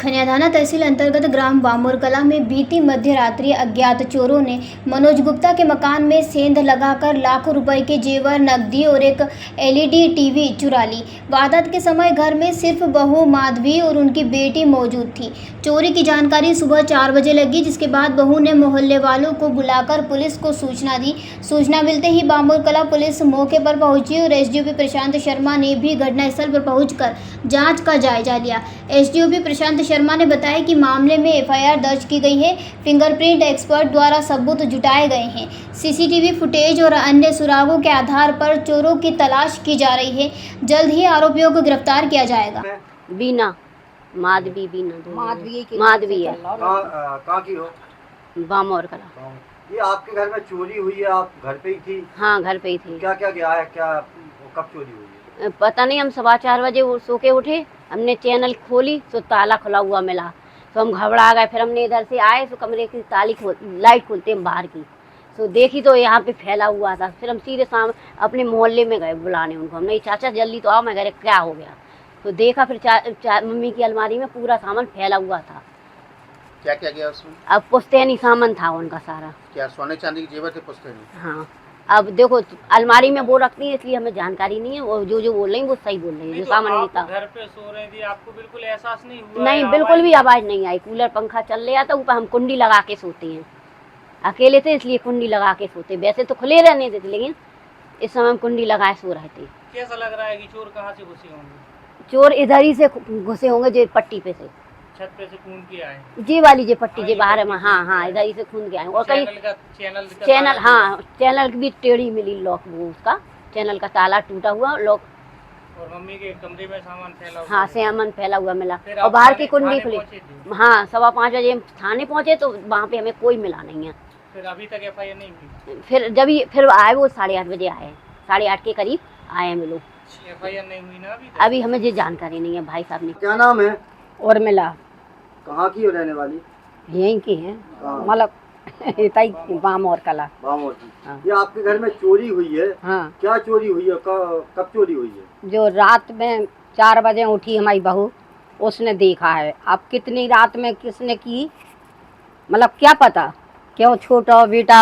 खनियाधाना तहसील अंतर्गत ग्राम बामोर कला में बीती मध्य रात्रि अज्ञात चोरों ने मनोज गुप्ता के मकान में सेंध लगाकर लाखों रुपए के जेवर, नकदी और एक एलईडी टीवी चुरा ली। वारदात के समय घर में सिर्फ बहू माधवी और उनकी बेटी मौजूद थी। चोरी की जानकारी सुबह 4 बजे लगी, जिसके बाद बहू ने मोहल्ले वालों को बुलाकर पुलिस को सूचना दी। सूचना मिलते ही बामोर कला पुलिस मौके पर पहुंची और एसडीओपी प्रशांत शर्मा ने भी घटनास्थल पर पहुंचकर जांच का जायजा लिया। एसडीओपी प्रशांत शर्मा ने बताया कि मामले में एफआईआर दर्ज की गई है। फिंगरप्रिंट एक्सपर्ट द्वारा सबूत जुटाए गए हैं। सीसीटीवी फुटेज और अन्य सुरागों के आधार पर चोरों की तलाश की जा रही है। जल्द ही आरोपियों को गिरफ्तार किया जाएगा। बीना माधवी माधवी है। कहाँ की हो? बामोर कला। ये आपके घर में चोरी हुई है, आप घर पे ही थी? हाँ, घर पे ही थी। क्या क्या गया है, क्या कब चोरी हुई है? पता नहीं, हम 4:15 बजे सो के उठे, हमने चैनल खोली तो ताला खुला हुआ मिला, तो हम घबरा गए। फिर हमने इधर से आए तो कमरे की लाइट खोलते हैं बाहर की, तो देखी तो यहाँ पे फैला हुआ था। फिर हम सीधे सामने अपने मोहल्ले में गए बुलाने उनको। हमने चाचा जल्दी तो आओ। मैं कह रहे क्या हो गया, तो देखा फिर मम्मी की अलमारी में पूरा सामान फैला हुआ था। क्या क्या गया उसमें? अब पुश्तैनी सामान था उनका सारा। क्या सोने चांदी के जेवर थे पुश्तैनी? हाँ, अब देखो अलमारी में वो रखती है, इसलिए हमें जानकारी नहीं है। वो जो बोल रही है वो सही बोल रही है। जो सामान नहीं था। घर पे सो रही थी, आपको बिल्कुल एहसास नहीं हुआ? नहीं, बिल्कुल भी आवाज नहीं आई। कूलर पंखा चल रहा था ऊपर, हम कुंडी लगा के सोते हैं। अकेले थे इसलिए कुंडी लगा के सोते। वैसे तो खुले रहने देते, लेकिन इस समय हम कुंडी लगाए सो रहे थे। कैसा लग रहा है कि चोर कहाँ से घुसे होंगे? चोर इधर ही से घुसे होंगे, जो पट्टी पे से, छत पे से कूद के आए? जी वाली जो पट्टी जो बाहर है, हाँ, इधर ही से खून के आए। और कहीं चैनल, हाँ, चैनल की भी टेढ़ी मिली लॉक, वो उसका चैनल का ताला टूटा हुआ लॉक। और मम्मी के कमरे में सामान फैला हुआ? हाँ, सामान फैला हुआ मिला। और बाहर की कुंडी खुली। हाँ, 5:15 बजे हम थाने पहुंचे तो वहाँ पे हमें कोई मिला नहीं है। फिर अभी तक एफआईआर नहीं हुई? फिर आए वो 8:30 बजे आए, 8:30 के करीब आए मिलो। एफआईआर नहीं हुई ना अभी हमें ये जानकारी नहीं है। भाई साहब ने। क्या नाम है? और मिला। कहाँ की हो रहने वाली? यहीं की है, मतलब बामोर कला। बामोर की। हाँ। ये आपके घर में चोरी हुई है? हाँ। क्या चोरी हुई है, कब चोरी हुई है? जो रात में 4 बजे उठी हमारी बहू, उसने देखा है। अब कितनी रात में किसने की, मतलब क्या पता। क्यों छोटा बेटा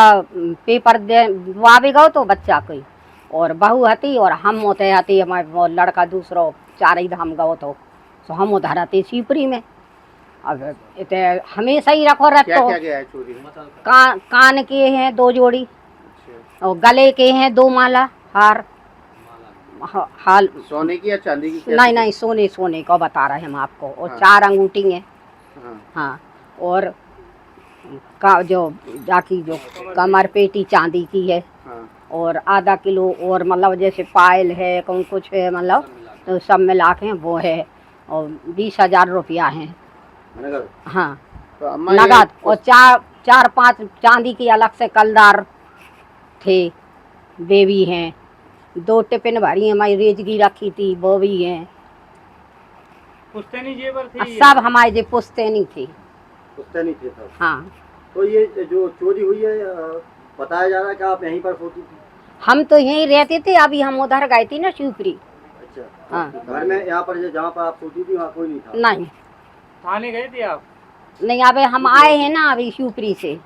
पेपर दे वहाँ भी गो तो बच्चा कोई, और बहू हती और हम होते हती, हमारे लड़का दूसरो 4 धाम गो तो हम उधर आते सीपरी में। अब इतने हमेशा ही रखो रहते। क्या क्या गया है चोरी में? कान के हैं 2 जोड़ी। अच्छा। और गले के हैं 2 माला हार। हाल सोने की या चांदी की? नहीं, सोने को बता रहे हैं हम आपको। और हाँ। 4 अंगूठी हैं। हाँ। और जो जाकी जो कमर पेटी चांदी की है। हाँ। और आधा किलो और मतलब जैसे पायल है, कुछ है, मतलब तो सब मिला के वो है। और 20,000 रुपया है। हाँ, तो नगद। और 4-5 चांदी की अलग से कलदार थे, बेबी हैं। 2 टिफिन भरी हमारी रेजगी रखी थी, वो भी हैं। पुश्तैनी जेवर थी? सब हमारे जो पुश्तैनी थी। पुश्तैनी थे सब? हाँ। तो ये जो चोरी हुई है, बताया जा रहा है कि आप यहीं पर सोती थी? हम तो यहीं रहते थे, अभी हम उधर गए थी ना शिवपुरी। अच्छा। हाँ। घर में यहाँ पर जहाँ पर आप सोती थी वहाँ कोई नहीं था? नहीं। थाने गए थे आप? नहीं, अबे हम आए हैं ना अभी शिवपुरी से।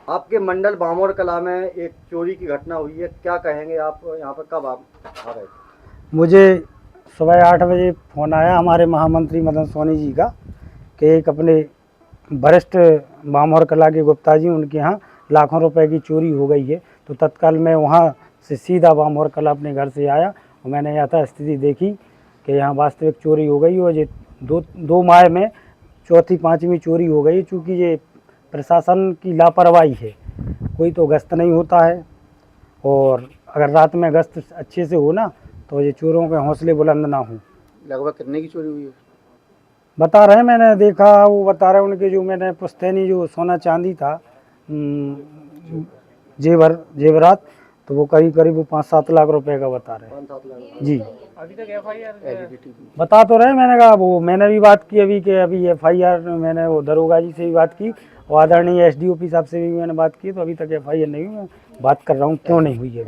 आपके मंडल बामोर कला में एक चोरी की घटना हुई है, क्या कहेंगे आप? यहाँ पर कब आप आ रहे थे? मुझे सुबह 8 बजे फ़ोन आया हमारे महामंत्री मदन सोनी जी का कि एक अपने वरिष्ठ बामोर कला के गुप्ता जी, उनके यहाँ लाखों रुपए की चोरी हो गई है। तो तत्काल मैं वहाँ से सीधा बामोर कला अपने घर से आया और मैंने यथा स्थिति देखी कि यहाँ वास्तविक चोरी हो गई। और ये 2 माह में 4-5वीं चोरी हो गई। चूँकि ये प्रशासन की लापरवाही है, कोई तो गश्त नहीं होता है, और अगर रात में गश्त अच्छे से हो ना तो ये चोरों के हौसले बुलंद ना हो। लगभग कितने की चोरी हुई है? बता रहे हैं, मैंने देखा, वो बता रहे हैं उनके जो मैंने पुश्तैनी जो सोना चांदी था, जेवरात, तो वो करीब 5-7 लाख रुपए का बता रहे हैं। 5-7 लाख जी। अभी तक एफआईआर बता तो रहे। मैंने कहा वो मैंने भी बात की अभी कि अभी एफआईआर, मैंने वो दरोगा जी से भी बात की और आदरणीय एसडीओपी साहब से भी मैंने बात की, तो अभी तक एफआईआर नहीं हुई। मैं बात कर रहा हूँ क्यों नहीं हुई है।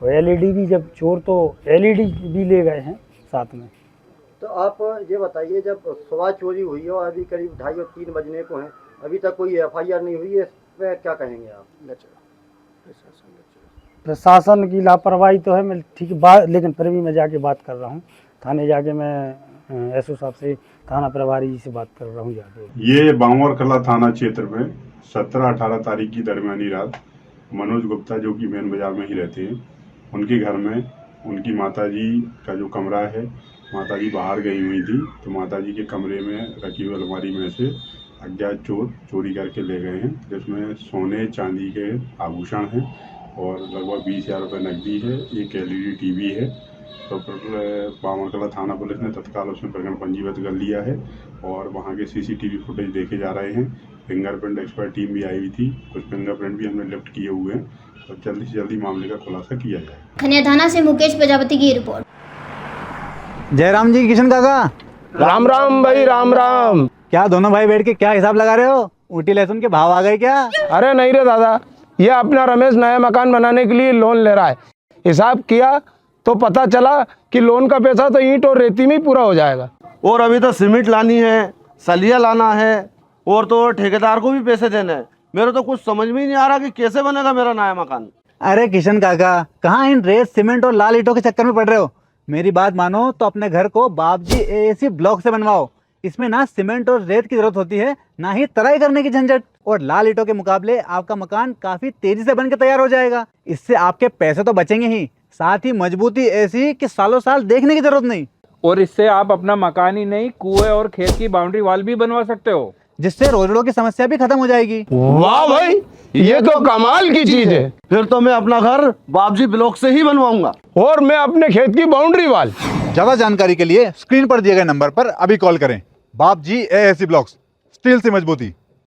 एलईडी भी, जब चोर तो एलईडी भी ले गए हैं साथ में। तो आप ये बताइए, जब सुबह चोरी हुई हो, अभी करीब 2:30 और 3 बजने को हैं, अभी तक कोई FIR नहीं हुई है, इस पर क्या कहेंगे आप? प्रशासन की लापरवाही तो है, मैं ठीक बात, लेकिन फिर भी मैं जाके बात कर रहा हूँ थाने जाके। मैं एसओ साहब से, थाना प्रभारी जी से बात कर रहा हूँ जाके। ये बामोर कला थाना क्षेत्र में 17-18 तारीख की दरमियानी रात मनोज गुप्ता, जो कि मेन बाजार में ही रहते हैं, उनके घर में उनकी माताजी का जो कमरा है, माताजी बाहर गई हुई थी, तो माताजी के कमरे में रखी हुई अलमारी में से अज्ञात चोर चोरी करके ले गए हैं, जिसमें सोने चांदी के आभूषण हैं और लगभग 20,000 रुपये नकदी है, एक LED टीवी है। तो बामोर कला थाना पुलिस ने तत्काल उसमें प्रकरण पंजीबद्ध कर लिया है और वहाँ के CCTV फुटेज देखे जा रहे हैं। फिंगरप्रिंट एक्सपर्ट टीम भी आई हुई थी, कुछ फिंगरप्रिंट भी हमने लिफ्ट किए हुए हैं, तो जल्दी से जल्दी मामले का खुलासा किया जाए। खनिया थाना से मुकेश प्रजापति की रिपोर्ट। जयराम जी, किशन काका, राम राम भाई, राम राम। क्या दोनों भाई बैठ के क्या हिसाब लगा रहे हो? ऊटी लहसुन के भाव आ गए क्या? अरे नहीं रे दादा, ये अपना रमेश नया मकान बनाने के लिए लोन ले रहा है। हिसाब किया तो पता चला कि लोन का पैसा तो ईंट और रेती में ही पूरा हो जाएगा। और अभी तो सीमेंट लानी है, सलिया लाना है, और तो ठेकेदार को भी पैसे देने हैं। मेरे तो कुछ समझ में ही नहीं आ रहा कि कैसे बनेगा मेरा नया मकान। अरे किशन काका, कहाँ इन रेत, सीमेंट और लाल ईंटों के चक्कर में पड़ रहे हो? मेरी बात मानो तो अपने घर को बाबजी AAC ब्लॉक से बनवाओ। इसमें ना सीमेंट और रेत की जरूरत होती है, ना ही तराई करने की झंझट। और लाल ईंटों के मुकाबले आपका मकान काफी तेजी से बनकर तैयार हो जाएगा। इससे आपके पैसे तो बचेंगे ही, साथ ही मजबूती ऐसी कि सालों साल देखने की जरूरत नहीं। और इससे आप अपना मकान ही नहीं, कुएं और खेत की बाउंड्री वॉल भी बनवा सकते हो, जिससे रोजड़ों की समस्या भी खत्म हो जाएगी। वाह भाई, ये तो कमाल की चीज है। फिर तो मैं अपना घर बाबजी ब्लॉक से ही बनवाऊंगा। और मैं अपने खेत की बाउंड्री वाल। ज्यादा जानकारी के लिए स्क्रीन पर दिए गए नंबर पर अभी कॉल करें। बाबजी AAC ब्लॉक्स, स्टील से मजबूती।